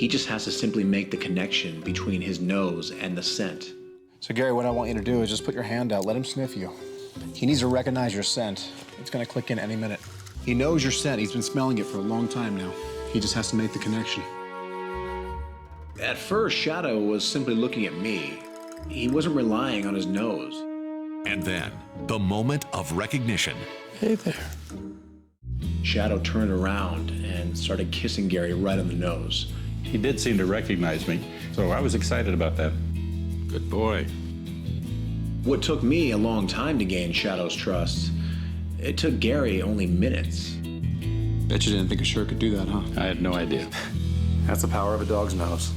He just has to simply make the connection between his nose and the scent. So Gary, what I want you to do is just put your hand out, let him sniff you. He needs to recognize your scent. It's gonna click in any minute. He knows your scent. He's been smelling it for a long time now. He just has to make the connection. At first, Shadow was simply looking at me. He wasn't relying on his nose. And then, the moment of recognition. Hey there. Shadow turned around and started kissing Gary right on the nose. He did seem to recognize me, so I was excited about that. Good boy. What took me a long time to gain Shadow's trust, it took Gary only minutes. Bet you didn't think a shirt could do that, huh? I had no idea. That's the power of a dog's nose.